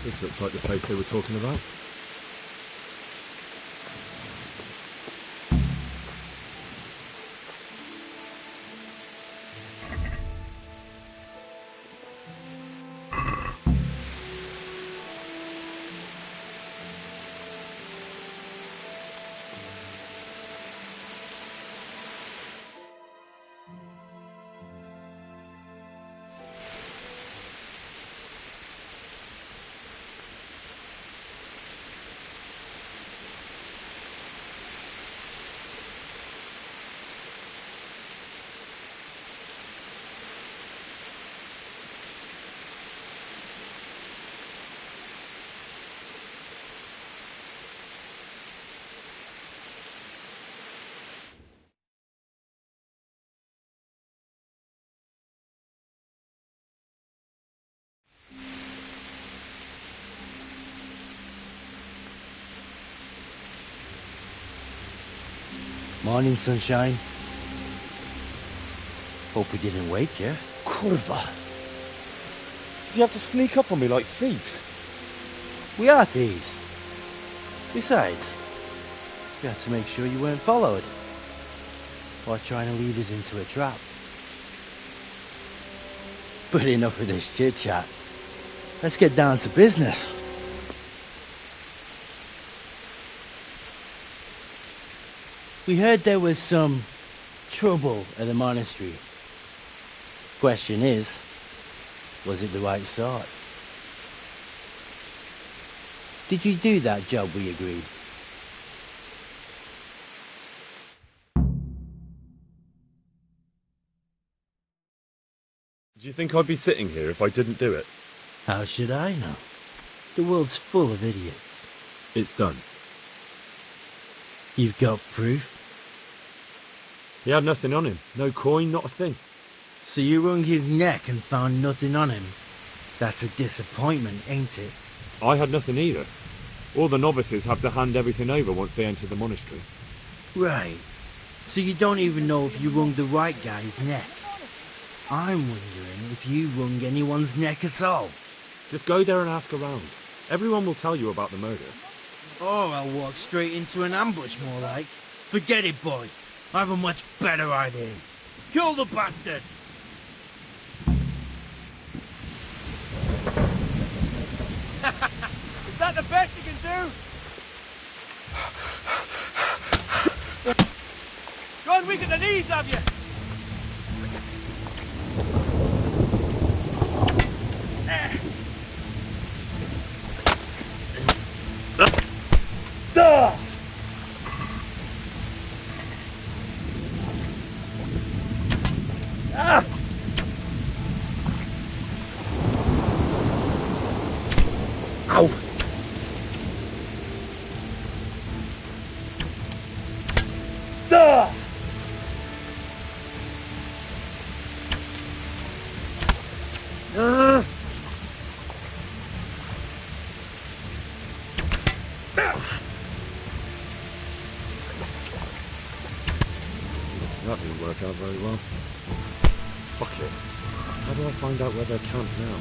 This looks like the place they were talking about. Morning, sunshine. Hope we didn't wake you. Kurva! Did you have to sneak up on me like thieves? We are thieves. Besides, we had to make sure you weren't followed. Or trying to lead us into a trap. But enough of this chit-chat. Let's get down to business. We heard there was some trouble at the monastery. Question is, was it the right sort? Did you do that job we agreed? Do you think I'd be sitting here if I didn't do it? How should I know? The world's full of idiots. It's done. You've got proof? He had nothing on him. No coin, not a thing. So you wrung his neck and found nothing on him? That's a disappointment, ain't it? I had nothing either. All the novices have to hand everything over once they enter the monastery. Right. So you don't even know if you wrung the right guy's neck. I'm wondering if you wrung anyone's neck at all. Just go there and ask around. Everyone will tell you about the murder. Or I'll walk straight into an ambush, more like. Forget it, boy. I have a much better idea. Kill the bastard! Is that the best you can do? Gone weak at the knees, have you? Ow! That didn't work out very well. Fuck it. How do I find out where they're camped now?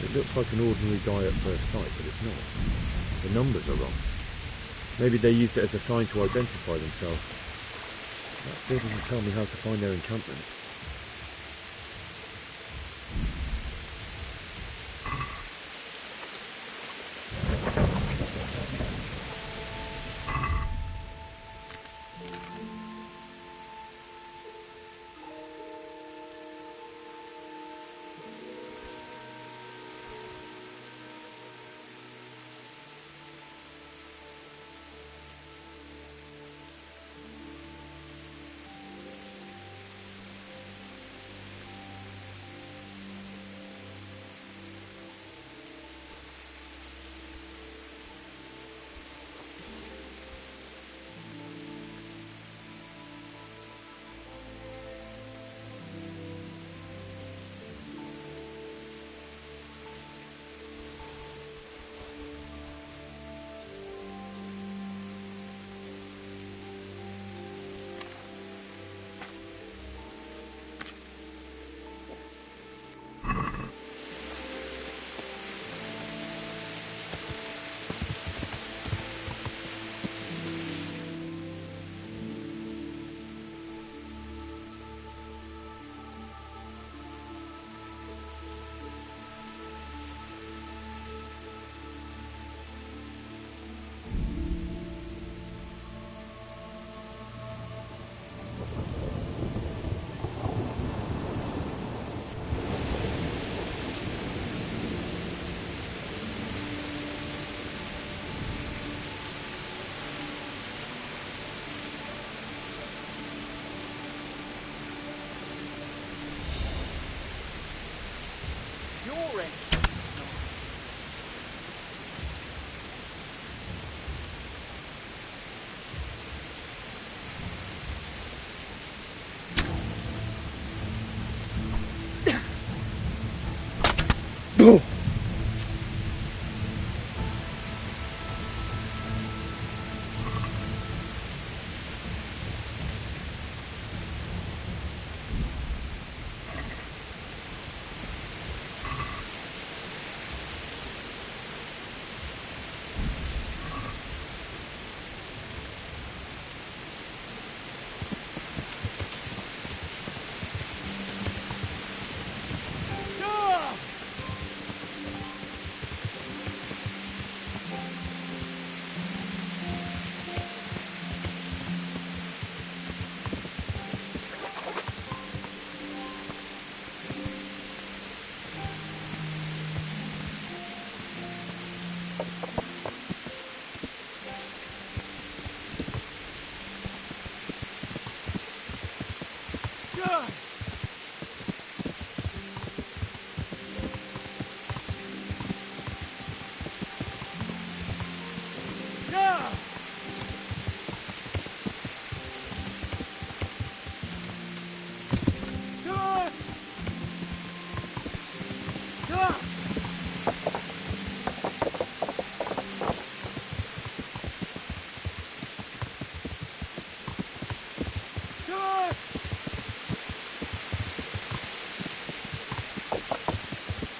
It looks like an ordinary guy at first sight, but it's not. The numbers are wrong. Maybe they used it as a sign to identify themselves. That still doesn't tell me how to find their encampment. God! Yeah! Come on! Come on! Come on!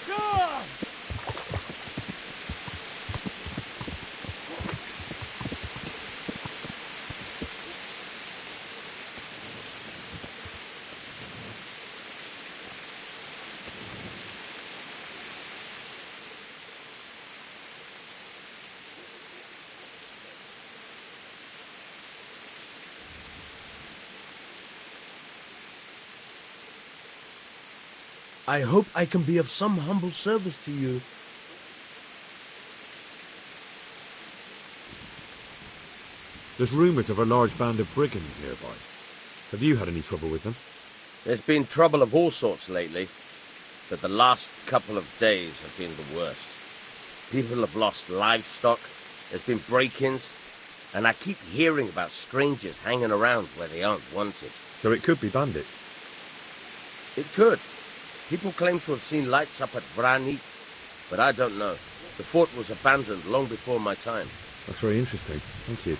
Come on! I hope I can be of some humble service to you. There's rumours of a large band of brigands nearby. Have you had any trouble with them? There's been trouble of all sorts lately, but the last couple of days have been the worst. People have lost livestock, there's been break-ins, and I keep hearing about strangers hanging around where they aren't wanted. So it could be bandits. It could. People claim to have seen lights up at Vrani, but I don't know. The fort was abandoned long before my time. That's very interesting. Thank you.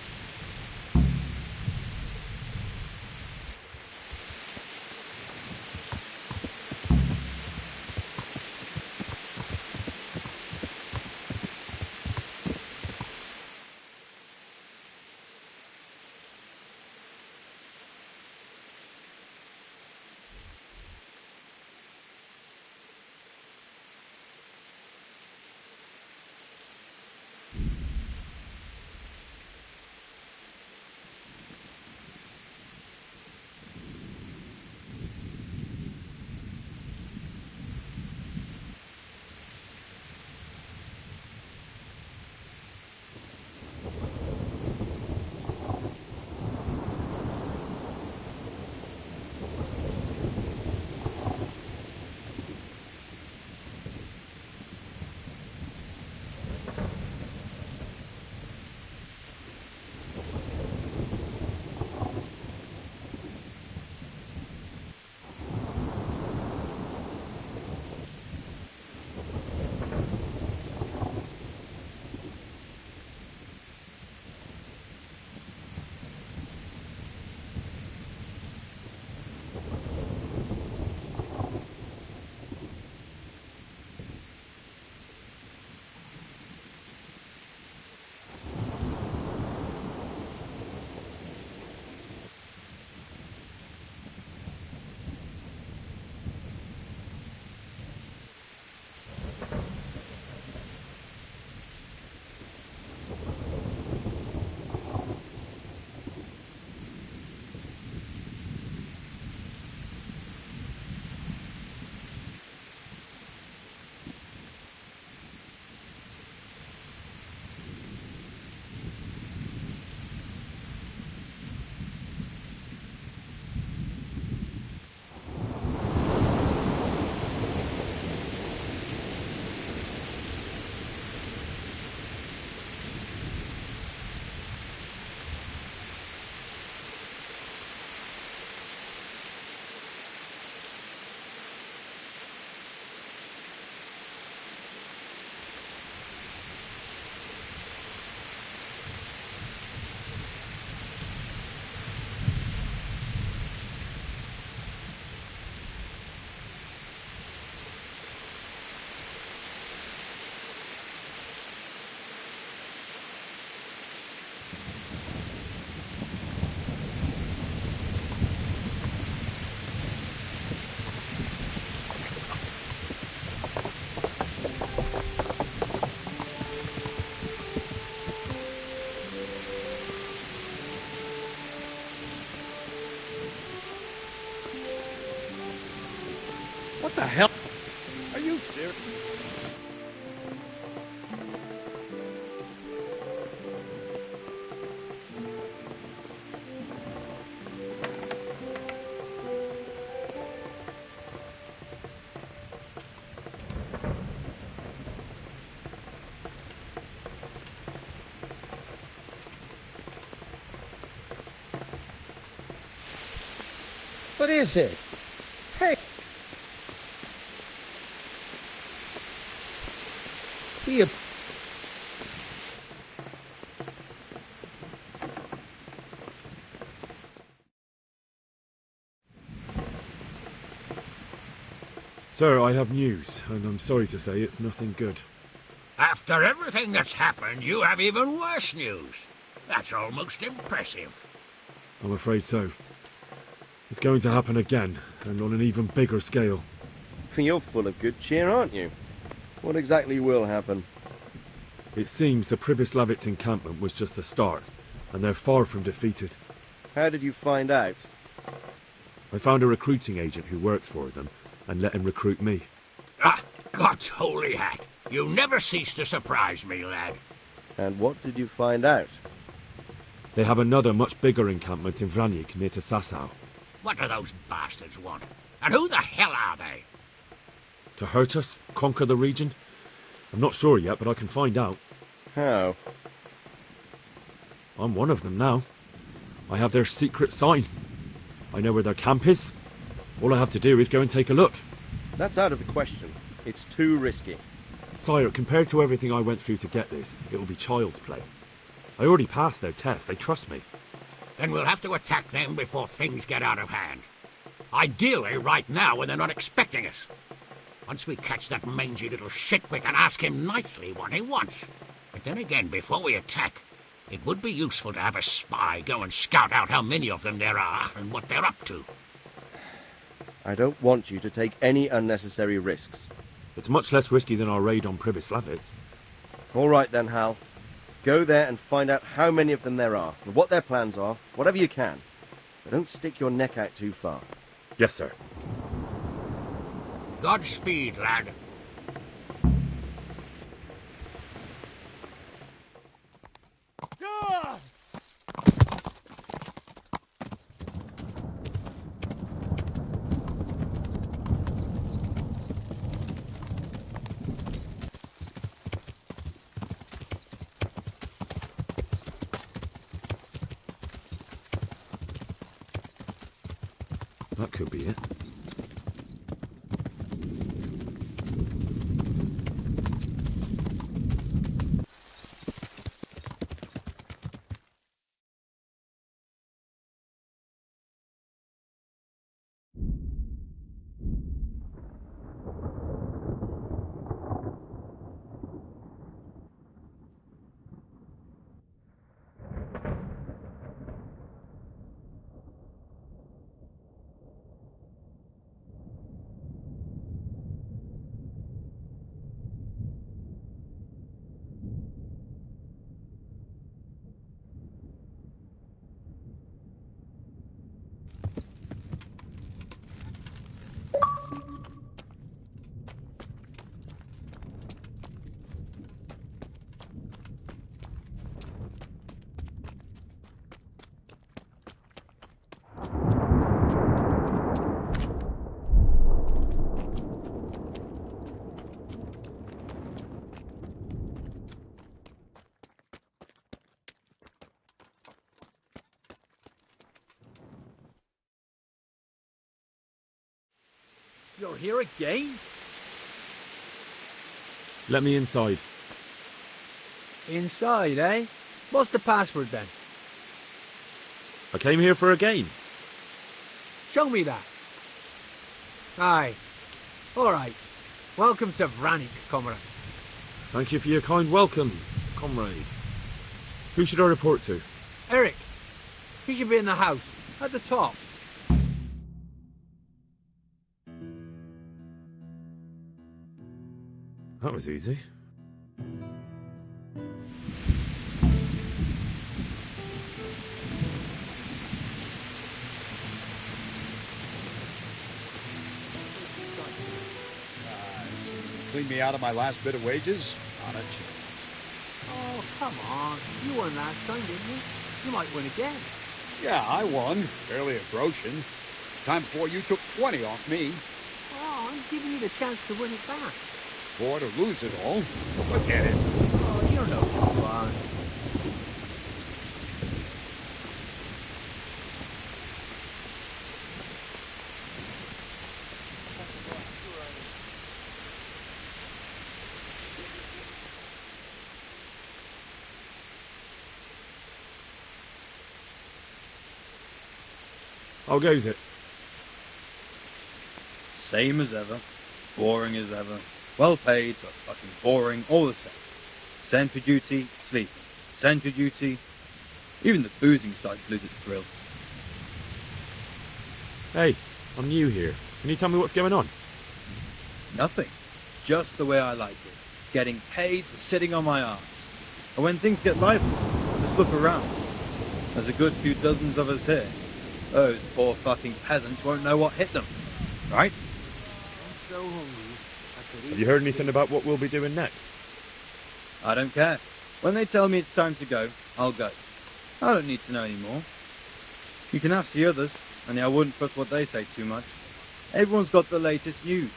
What the hell? Are you serious? What is it? Hey! You... Sir, I have news, and I'm sorry to say it's nothing good. After everything that's happened, you have even worse news. That's almost impressive. I'm afraid so. It's going to happen again, and on an even bigger scale. You're full of good cheer, aren't you? What exactly will happen? It seems the Pribyslavitz encampment was just the start, and they're far from defeated. How did you find out? I found a recruiting agent who works for them, and let him recruit me. Ah, God's holy hat. You never cease to surprise me, lad. And what did you find out? They have another much bigger encampment in Vranyk near to Sasau. What do those bastards want? And who the hell are they? To hurt us? Conquer the region? I'm not sure yet, but I can find out. How? I'm one of them now. I have their secret sign. I know where their camp is. All I have to do is go and take a look. That's out of the question. It's too risky. Sire, compared to everything I went through to get this, it will be child's play. I already passed their test. They trust me. Then we'll have to attack them before things get out of hand. Ideally, right now, when they're not expecting us. Once we catch that mangy little shit, we can ask him nicely what he wants. But then again, before we attack, it would be useful to have a spy go and scout out how many of them there are and what they're up to. I don't want you to take any unnecessary risks. It's much less risky than our raid on Pribyslavitz. All right then, Hal. Go there and find out how many of them there are, and what their plans are, whatever you can. But don't stick your neck out too far. Yes, sir. Godspeed, lad. That could be it. You're here again? Let me inside. Inside, eh? What's the password then? I came here for a game. Show me that. Aye. Alright. Welcome to Vranyk, comrade. Thank you for your kind welcome, comrade. Who should I report to? Eric. He should be in the house. At the top. That was easy. Clean me out of my last bit of wages? Not a chance. Oh, come on. You won last time, didn't you? You might win again. Yeah, I won. Barely a groschen. Time before you took 20 off me. Oh, I'm giving you the chance to win it back. Or to lose it all. Forget it. Oh, you're no fun. How goes it? Same as ever. Boring as ever. Well paid, but fucking boring all the same. Sentry duty, sleeping. Sentry duty. Even the boozing started to lose its thrill. Hey, I'm new here. Can you tell me what's going on? Nothing. Just the way I like it. Getting paid for sitting on my ass. And when things get lively, just look around. There's a good few dozens of us here. Those poor fucking peasants won't know what hit them. Right? I'm so hungry. I could Have eat you heard anything about what we'll be doing next? I don't care. When they tell me it's time to go, I'll go. I don't need to know anymore. You can ask the others, and I wouldn't trust what they say too much. Everyone's got the latest news.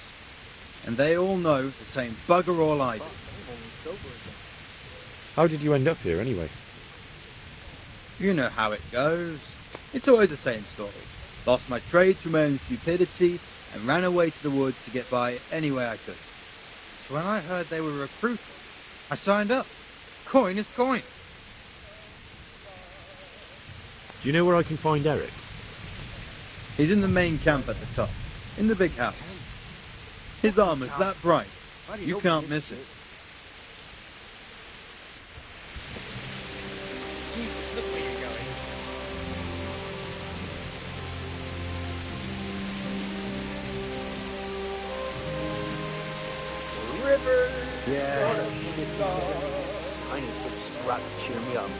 And they all know the same bugger all I do. How did you end up here anyway? You know how it goes. It's always the same story. Lost my trade through my own stupidity and ran away to the woods to get by any way I could. So when I heard they were recruiting, I signed up. Coin is coin. Do you know where I can find Eric? He's in the main camp at the top, in the big house. His armor's that bright, you can't miss it. Jesus, look where you're going. River. Yeah. I need to put a scrap to cheer me up.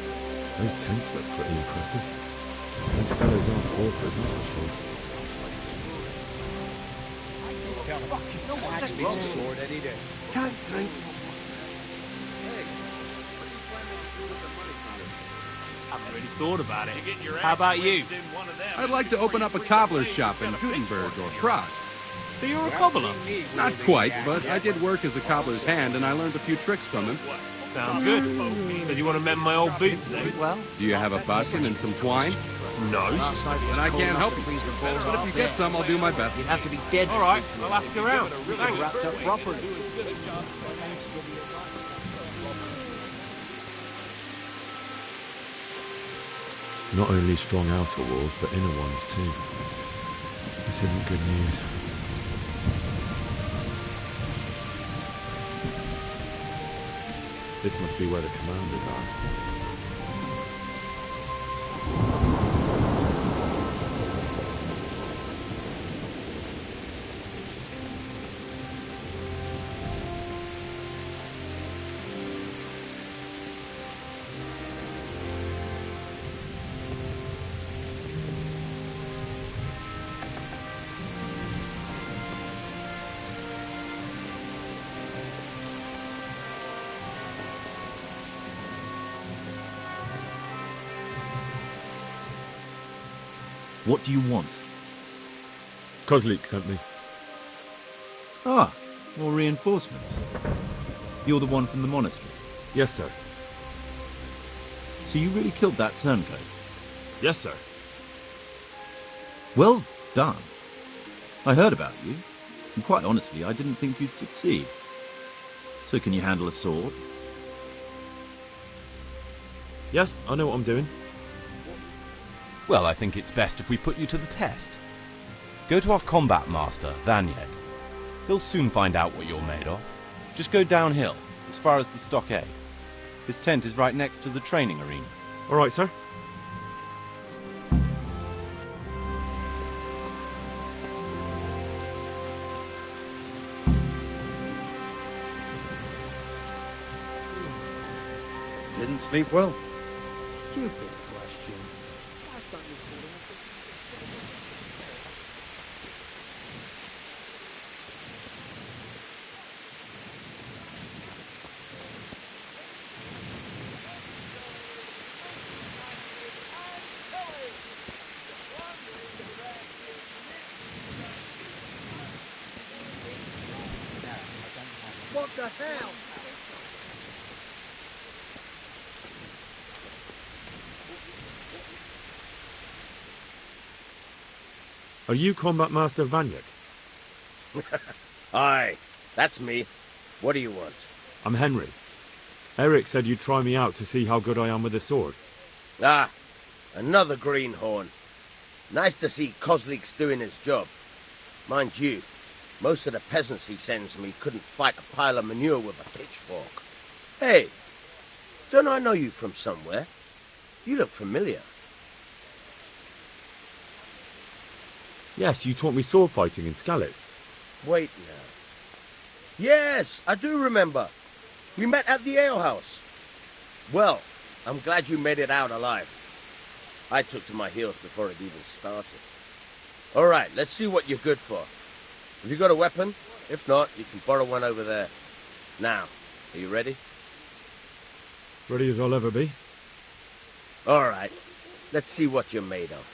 Those tents look pretty impressive. Those fellas aren't paupers, that's for sure. Snatch me to sword any day. Can't drink. I haven't really thought about it. How about you? I'd like to open up a cobbler's shop in Gutenberg or Prague. So you're a cobbler? Not quite, but I did work as a cobbler's hand and I learned a few tricks from him. Sounds good. So you want to mend my old boots? Well, Do you have a button and some twine? no. Then I can't help you. But if you get some, I'll do my best. You'd have to be dead to All right, sleep. I'll ask around. Wrapped Thanks. up properly. Not only strong outer walls, but inner ones too. This isn't good news. This must be where the commanders are. What do you want? Kozlik sent me. Ah, more reinforcements. You're the one from the monastery. Yes, sir. So you really killed that turncoat? Yes, sir. Well done. I heard about you, and quite honestly, I didn't think you'd succeed. So can you handle a sword? Yes, I know what I'm doing. Well, I think it's best if we put you to the test. Go to our combat master, Vanyek. He'll soon find out what you're made of. Just go downhill, as far as the stockade. His tent is right next to the training arena. All right, sir. Didn't sleep well. Stupid question. That's not your fault. What the hell? Are you Combat Master Vanyek? Aye, that's me. What do you want? I'm Henry. Eric said you'd try me out to see how good I am with the sword. Ah, another greenhorn. Nice to see Kozlik's doing his job. Mind you, most of the peasants he sends me couldn't fight a pile of manure with a pitchfork. Hey, don't I know you from somewhere? You look familiar. Yes, you taught me sword fighting in Skalitz. Wait now. Yes, I do remember. We met at the alehouse. Well, I'm glad you made it out alive. I took to my heels before it even started. All right, let's see what you're good for. Have you got a weapon? If not, you can borrow one over there. Now, are you ready? Ready as I'll ever be. All right, let's see what you're made of.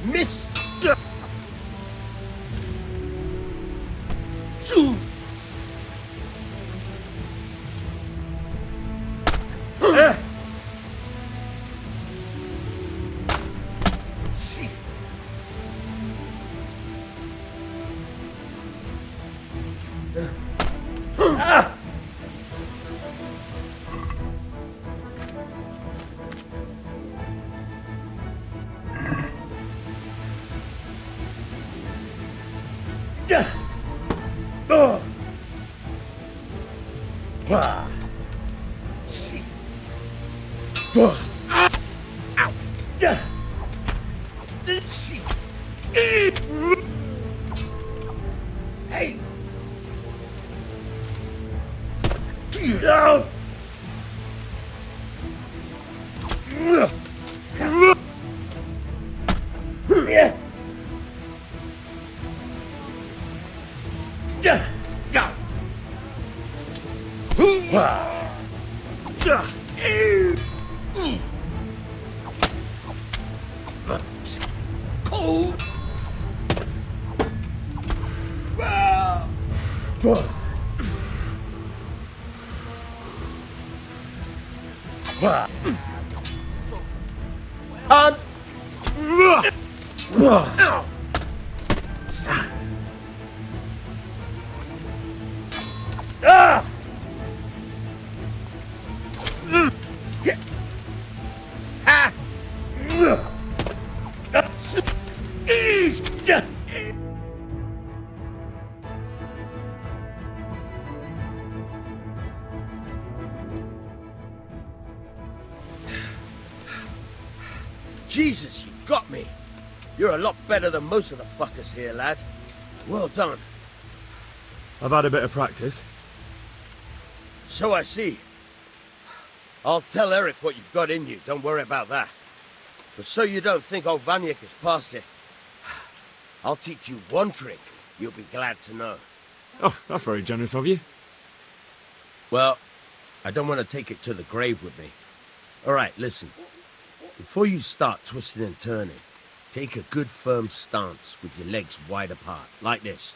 Miss! Hey! Jesus, you got me. You're a lot better than most of the fuckers here, lad. Well done. I've had a bit of practice. So I see. I'll tell Eric what you've got in you, don't worry about that. But so you don't think old Vanyek is past it, I'll teach you one trick you'll be glad to know. Oh, that's very generous of you. Well, I don't want to take it to the grave with me. All right, listen. Before you start twisting and turning, take a good firm stance with your legs wide apart, like this.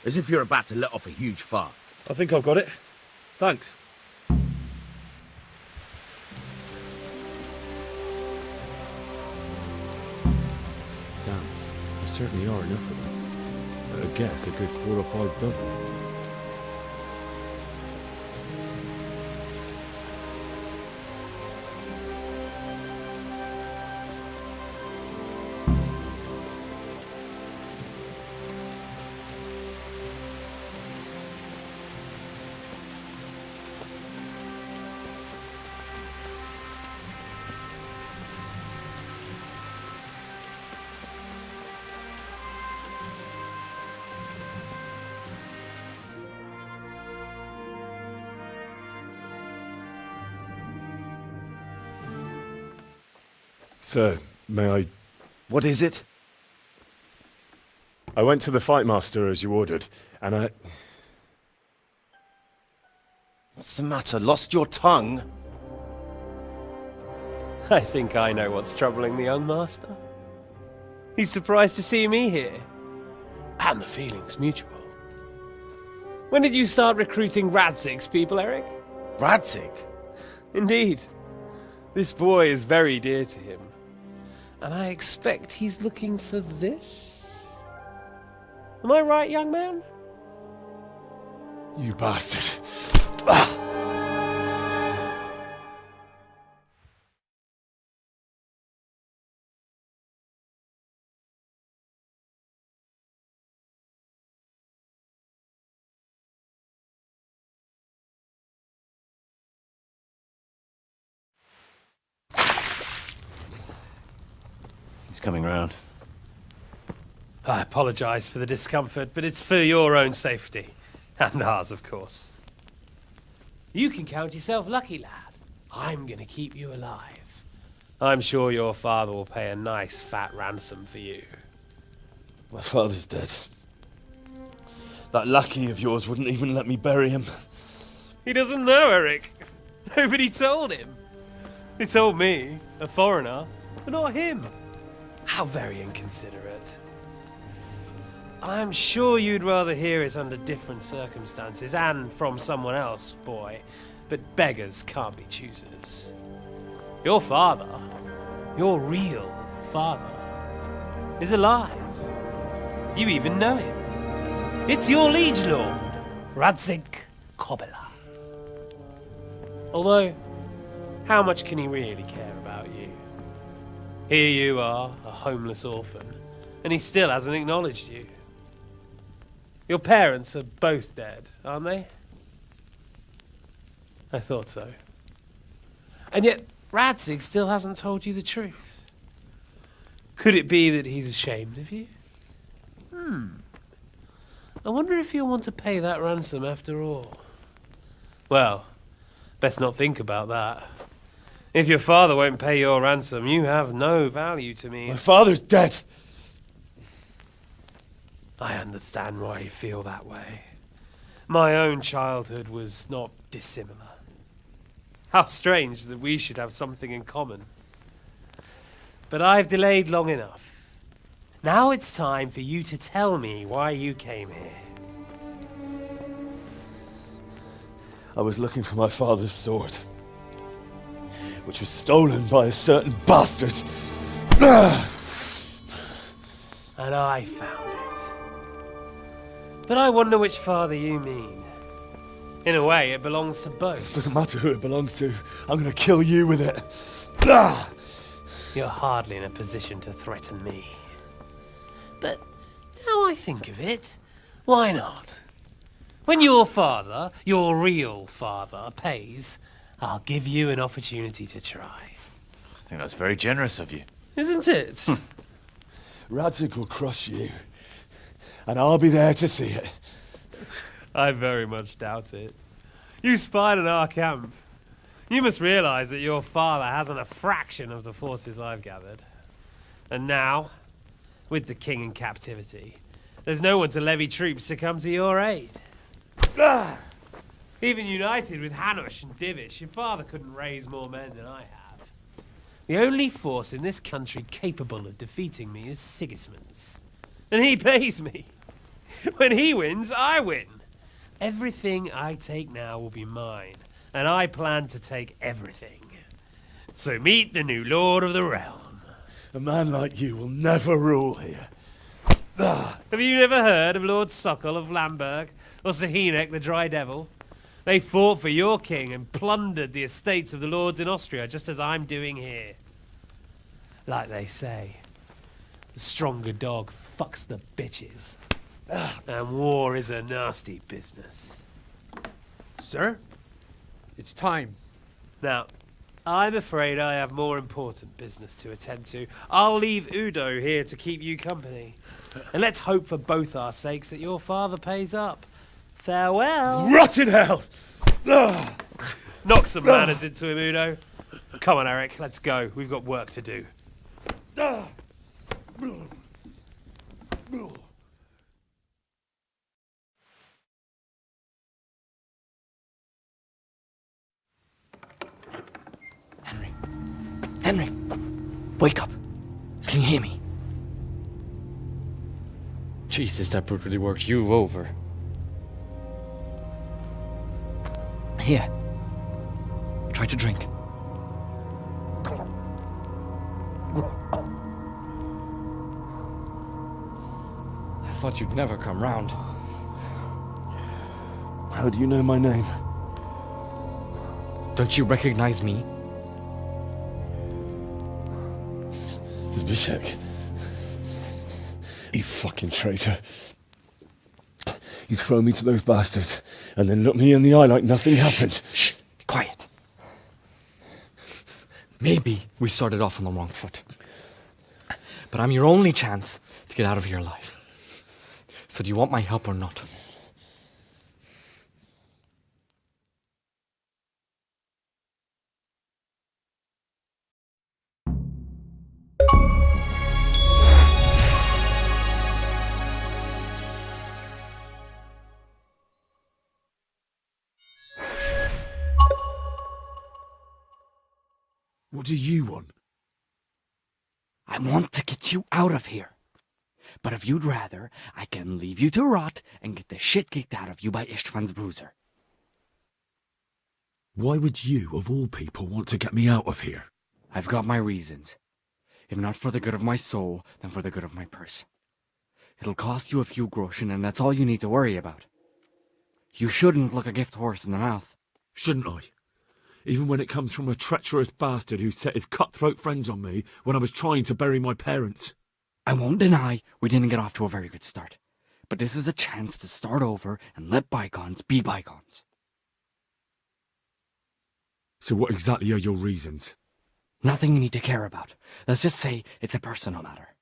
As if you're about to let off a huge fart. I think I've got it. Thanks. Damn, there certainly are enough of them. I guess a good 4 or 5 dozen. Sir, may I... What is it? I went to the Fight Master as you ordered, and What's the matter? Lost your tongue? I think I know what's troubling the young master. He's surprised to see me here. And the feeling's mutual. When did you start recruiting Radzig's people, Eric? Radzig? Indeed. This boy is very dear to him. And I expect he's looking for this? Am I right, young man? You bastard. He's coming round. I apologize for the discomfort, but it's for your own safety. And ours, of course. You can count yourself lucky, lad. I'm gonna keep you alive. I'm sure your father will pay a nice fat ransom for you. My father's dead. That lackey of yours wouldn't even let me bury him. He doesn't know, Eric. Nobody told him. They told me, a foreigner, but not him. How very inconsiderate. I'm sure you'd rather hear it under different circumstances and from someone else, boy, but beggars can't be choosers. Your father, your real father, is alive. You even know him. It's your liege lord, Radzig Kobyla. Although, how much can he really care about you? Here you are, a homeless orphan, and he still hasn't acknowledged you. Your parents are both dead, aren't they? I thought so. And yet, Radzig still hasn't told you the truth. Could it be that he's ashamed of you? I wonder if you'll want to pay that ransom after all. Well, best not think about that. If your father won't pay your ransom, you have no value to me. My father's dead. I understand why you feel that way. My own childhood was not dissimilar. How strange that we should have something in common. But I've delayed long enough. Now it's time for you to tell me why you came here. I was looking for my father's sword, which was stolen by a certain bastard. And I found it. But I wonder which father you mean. In a way, it belongs to both. Doesn't matter who it belongs to. I'm gonna kill you with it. You're hardly in a position to threaten me. But now I think of it, why not? When your father, your real father, pays, I'll give you an opportunity to try. I think that's very generous of you. Isn't it? Radzig will crush you, and I'll be there to see it. I very much doubt it. You spied on our camp. You must realize that your father hasn't a fraction of the forces I've gathered. And now, with the king in captivity, there's no one to levy troops to come to your aid. Even united with Hanush and Divish, your father couldn't raise more men than I have. The only force in this country capable of defeating me is Sigismund's. And he pays me. When he wins, I win. Everything I take now will be mine, and I plan to take everything. So meet the new lord of the realm. A man like you will never rule here. Have you never heard of Lord Sokol of Lamberg, or Sahinek the Dry Devil? They fought for your king and plundered the estates of the lords in Austria, just as I'm doing here. Like they say, the stronger dog fucks the bitches. And war is a nasty business. Sir, it's time. Now, I'm afraid I have more important business to attend to. I'll leave Udo here to keep you company. And let's hope for both our sakes that your father pays up. Farewell. Rot in hell! Knock some manners into him, Udo. Come on, Eric, let's go. We've got work to do. Wake up. Can you hear me? Jesus, that brutally worked you over. Here. Try to drink. I thought you'd never come round. How do you know my name? Don't you recognize me? Zbyszek. You fucking traitor. You throw me to those bastards and then look me in the eye like nothing happened. Shh! Be quiet. Maybe we started off on the wrong foot. But I'm your only chance to get out of here alive. So do you want my help or not? What do you want? I want to get you out of here. But if you'd rather, I can leave you to rot and get the shit kicked out of you by Istvan's bruiser. Why would you, of all people, want to get me out of here? I've got my reasons. If not for the good of my soul, then for the good of my purse. It'll cost you a few groschen, and that's all you need to worry about. You shouldn't look a gift horse in the mouth. Shouldn't I? Even when it comes from a treacherous bastard who set his cutthroat friends on me when I was trying to bury my parents. I won't deny we didn't get off to a very good start. But this is a chance to start over and let bygones be bygones. So what exactly are your reasons? Nothing you need to care about. Let's just say it's a personal matter.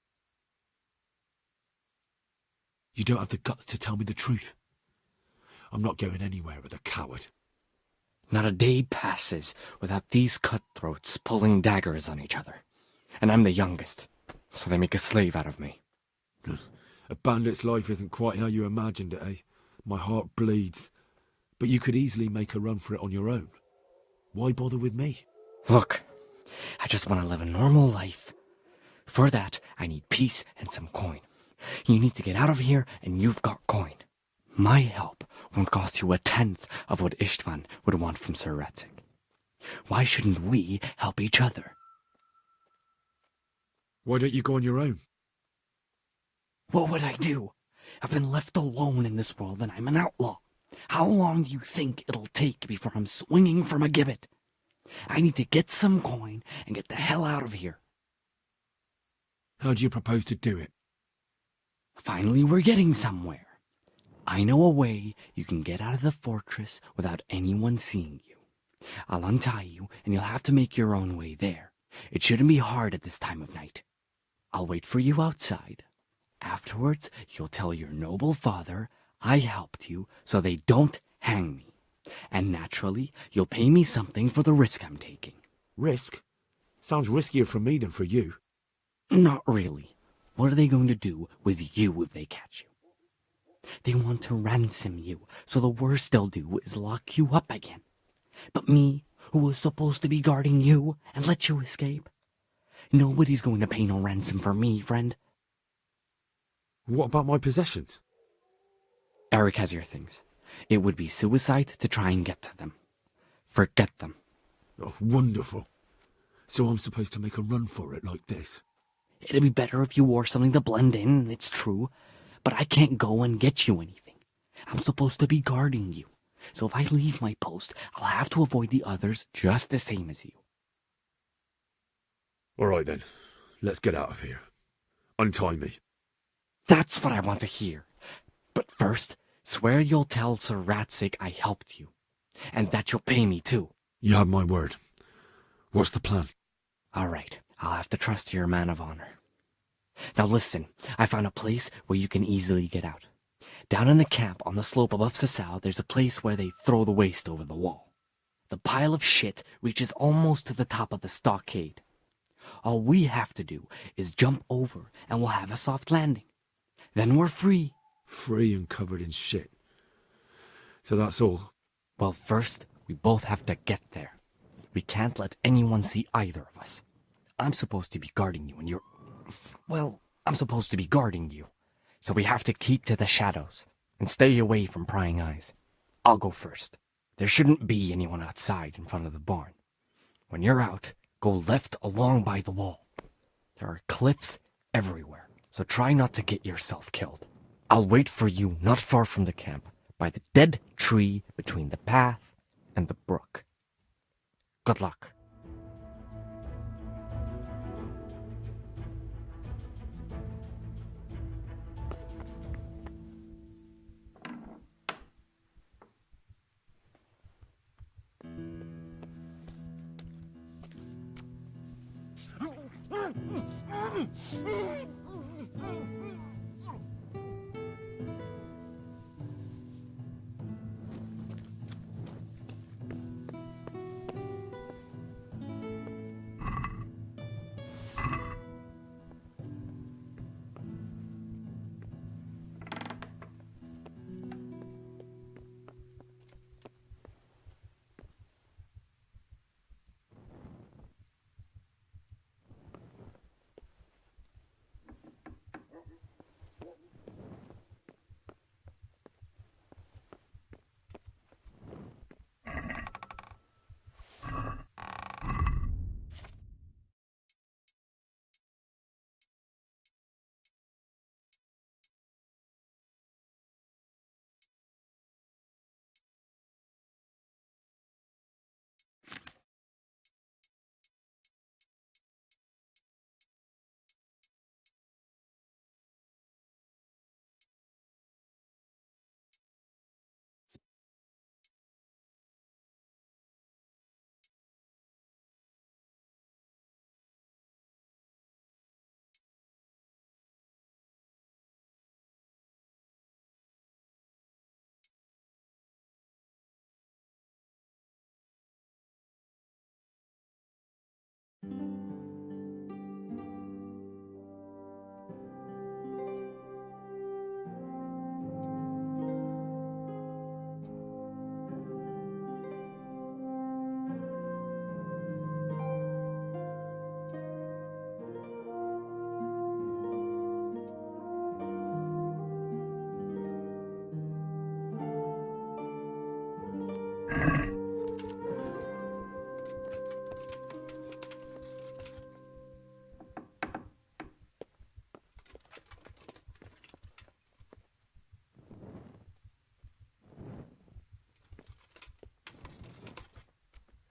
You don't have the guts to tell me the truth. I'm not going anywhere with a coward. Not a day passes without these cutthroats pulling daggers on each other. And I'm the youngest, so they make a slave out of me. A bandit's life isn't quite how you imagined it, eh? My heart bleeds. But you could easily make a run for it on your own. Why bother with me? Look, I just want to live a normal life. For that, I need peace and some coin. You need to get out of here, and you've got coin. My help won't cost you a tenth of what Istvan would want from Sir Ratzik. Why shouldn't we help each other? Why don't you go on your own? What would I do? I've been left alone in this world and I'm an outlaw. How long do you think it'll take before I'm swinging from a gibbet? I need to get some coin and get the hell out of here. How do you propose to do it? Finally, we're getting somewhere. I know a way you can get out of the fortress without anyone seeing you. I'll untie you, and you'll have to make your own way there. It shouldn't be hard at this time of night. I'll wait for you outside. Afterwards, you'll tell your noble father I helped you so they don't hang me. And naturally, you'll pay me something for the risk I'm taking. Risk? Sounds riskier for me than for you. Not really. What are they going to do with you if they catch you? They want to ransom you, so the worst they'll do is lock you up again. But me, who was supposed to be guarding you and let you escape? Nobody's going to pay no ransom for me, friend. What about my possessions? Eric has your things. It would be suicide to try and get to them. Forget them. Oh, wonderful. So I'm supposed to make a run for it like this? It'd be better if you wore something to blend in, it's true. But I can't go and get you anything. I'm supposed to be guarding you. So if I leave my post, I'll have to avoid the others just the same as you. All right then. Let's get out of here. Untie me. That's what I want to hear. But first, swear you'll tell Sir Ratzik I helped you. And that you'll pay me too. You have my word. What's the plan? All right. I'll have to trust you're a man of honor. Now listen, I found a place where you can easily get out. Down in the camp on the slope above Sasau, there's a place where they throw the waste over the wall. The pile of shit reaches almost to the top of the stockade. All we have to do is jump over and we'll have a soft landing. Then we're free. Free and covered in shit. So that's all? Well, first, we both have to get there. We can't let anyone see either of us. I'm supposed to be guarding you and you're... Well, I'm supposed to be guarding you. So we have to keep to the shadows and stay away from prying eyes. I'll go first. There shouldn't be anyone outside in front of the barn. When you're out, go left along by the wall. There are cliffs everywhere, so try not to get yourself killed. I'll wait for you not far from the camp, by the dead tree between the path and the brook. Good luck.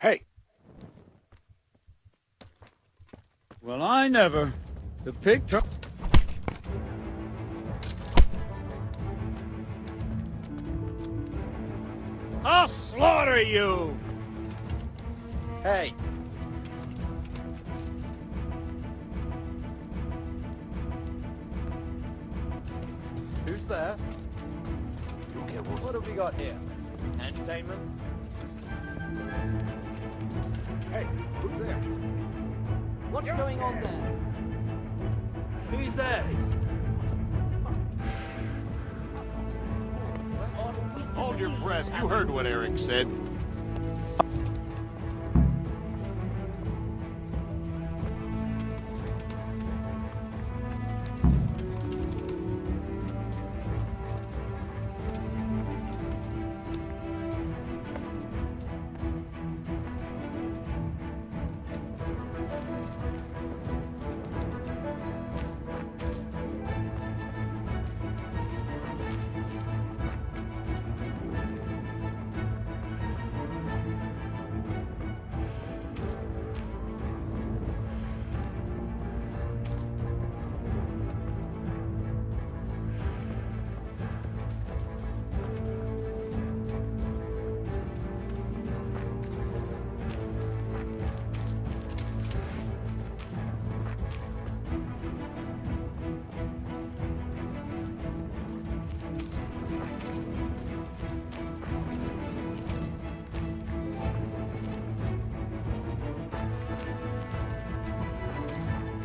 Hey! Well, I never. The pig truck. I'll slaughter you! Hey! Who's there? What have we got here? Entertainment? Hey, who's there? What's going on there? Who's there? Hold your breath. You heard what Eric said.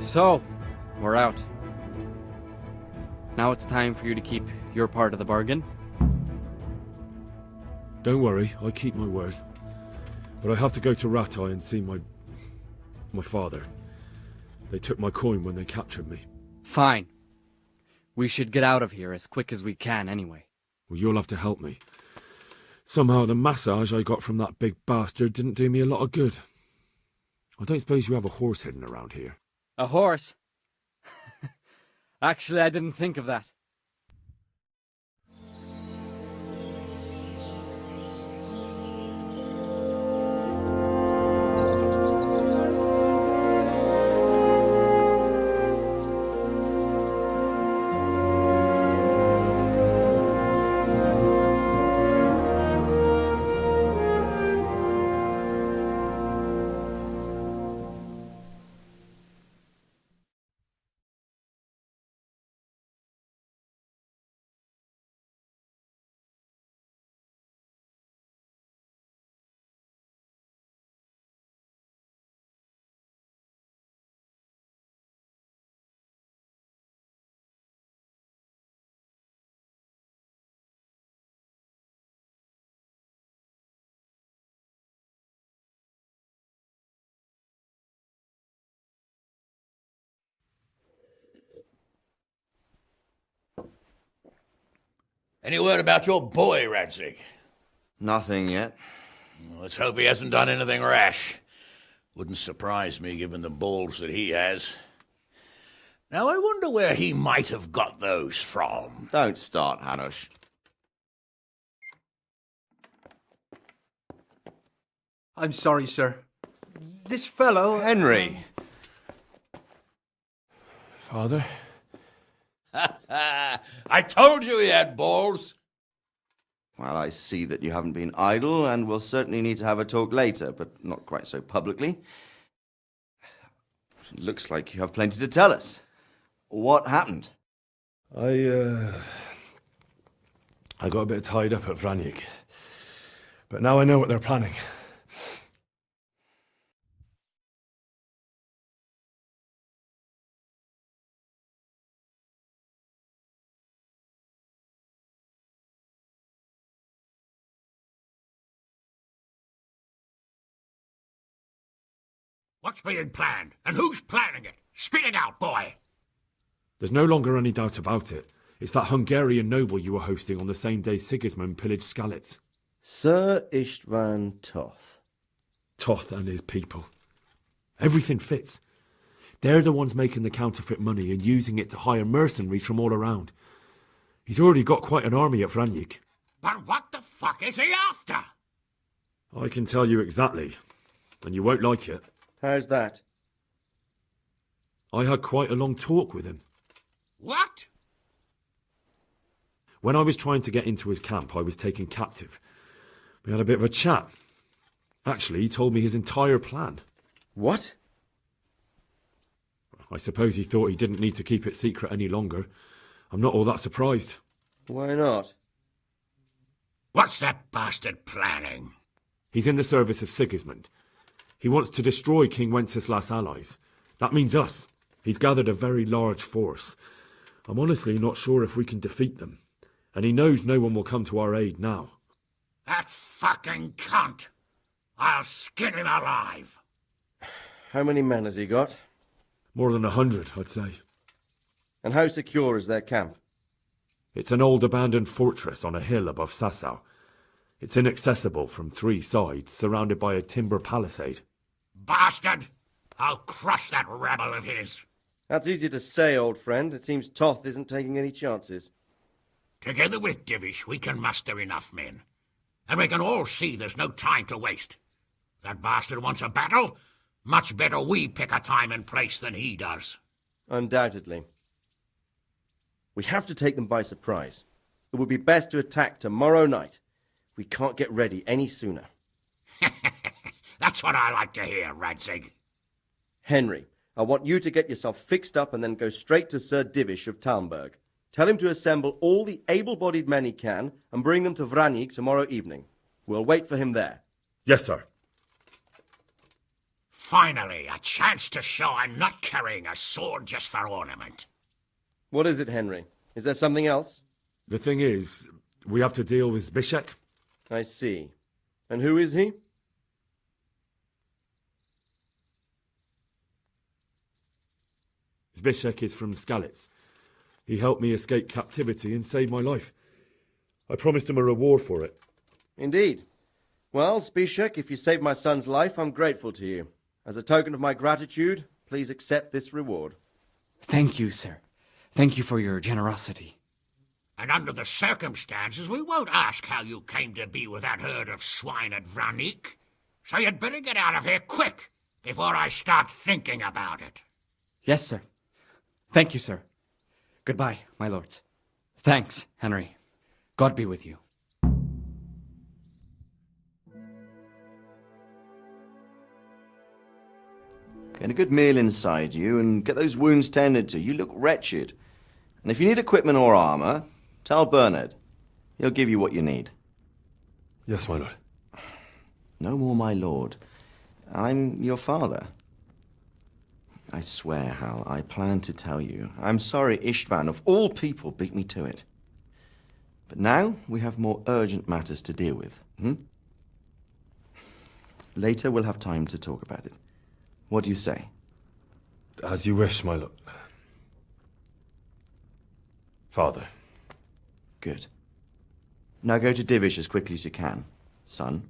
So, we're out. Now it's time for you to keep your part of the bargain. Don't worry, I keep my word. But I have to go to Ratai and see my father. They took my coin when they captured me. Fine. We should get out of here as quick as we can anyway. Well, you'll have to help me. Somehow the massage I got from that big bastard didn't do me a lot of good. I don't suppose you have a horse hidden around here. A horse? Actually, I didn't think of that. Any word about your boy, Radzig? Nothing yet. Let's hope he hasn't done anything rash. Wouldn't surprise me, given the balls that he has. Now, I wonder where he might have got those from. Don't start, Hanush. I'm sorry, sir. This fellow... Henry! Father? I told you he had balls. Well, I see that you haven't been idle, and we'll certainly need to have a talk later, but not quite so publicly. It looks like you have plenty to tell us. What happened? I got a bit tied up at Vranyik. But now I know what they're planning. What's being planned? And who's planning it? Spit it out, boy! There's no longer any doubt about it. It's that Hungarian noble you were hosting on the same day Sigismund pillaged Skalitz. Sir Istvan Toth. Toth and his people. Everything fits. They're the ones making the counterfeit money and using it to hire mercenaries from all around. He's already got quite an army at Vranyik. But what the fuck is he after? I can tell you exactly, and you won't like it. How's that? I had quite a long talk with him. What? When I was trying to get into his camp, I was taken captive. We had a bit of a chat. Actually, he told me his entire plan. What? I suppose he thought he didn't need to keep it secret any longer. I'm not all that surprised. Why not? What's that bastard planning? He's in the service of Sigismund. He wants to destroy King Wenceslas' allies. That means us. He's gathered a very large force. I'm honestly not sure if we can defeat them. And he knows no one will come to our aid now. That fucking cunt! I'll skin him alive! How many men has he got? More than 100, I'd say. And how secure is their camp? It's an old abandoned fortress on a hill above Sasau. It's inaccessible from 3 sides, surrounded by a timber palisade. Bastard! I'll crush that rebel of his! That's easy to say, old friend. It seems Toth isn't taking any chances. Together with Divish, we can muster enough men. And we can all see there's no time to waste. That bastard wants a battle? Much better we pick a time and place than he does. Undoubtedly. We have to take them by surprise. It would be best to attack tomorrow night. We can't get ready any sooner. That's what I like to hear, Radzig. Henry, I want you to get yourself fixed up and then go straight to Sir Divish of Talmberg. Tell him to assemble all the able-bodied men he can and bring them to Vranyik tomorrow evening. We'll wait for him there. Yes, sir. Finally, a chance to show I'm not carrying a sword just for ornament. What is it, Henry? Is there something else? The thing is, we have to deal with Zbyszek. I see. And who is he? Zbyszek is from Skalitz. He helped me escape captivity and saved my life. I promised him a reward for it. Indeed. Well, Zbyszek, if you saved my son's life, I'm grateful to you. As a token of my gratitude, please accept this reward. Thank you, sir. Thank you for your generosity. And under the circumstances, we won't ask how you came to be with that herd of swine at Vranik. So you'd better get out of here quick, before I start thinking about it. Yes, sir. Thank you, sir. Goodbye, my lords. Thanks, Henry. God be with you. Get a good meal inside you and get those wounds tended to. You look wretched. And if you need equipment or armor, tell Bernard. He'll give you what you need. Yes, my lord. No more, my lord. I'm your father. I swear, Hal, I plan to tell you. I'm sorry Istvan, of all people, beat me to it. But now we have more urgent matters to deal with. Later we'll have time to talk about it. What do you say? As you wish, my lord. Father. Good. Now go to Divish as quickly as you can, son.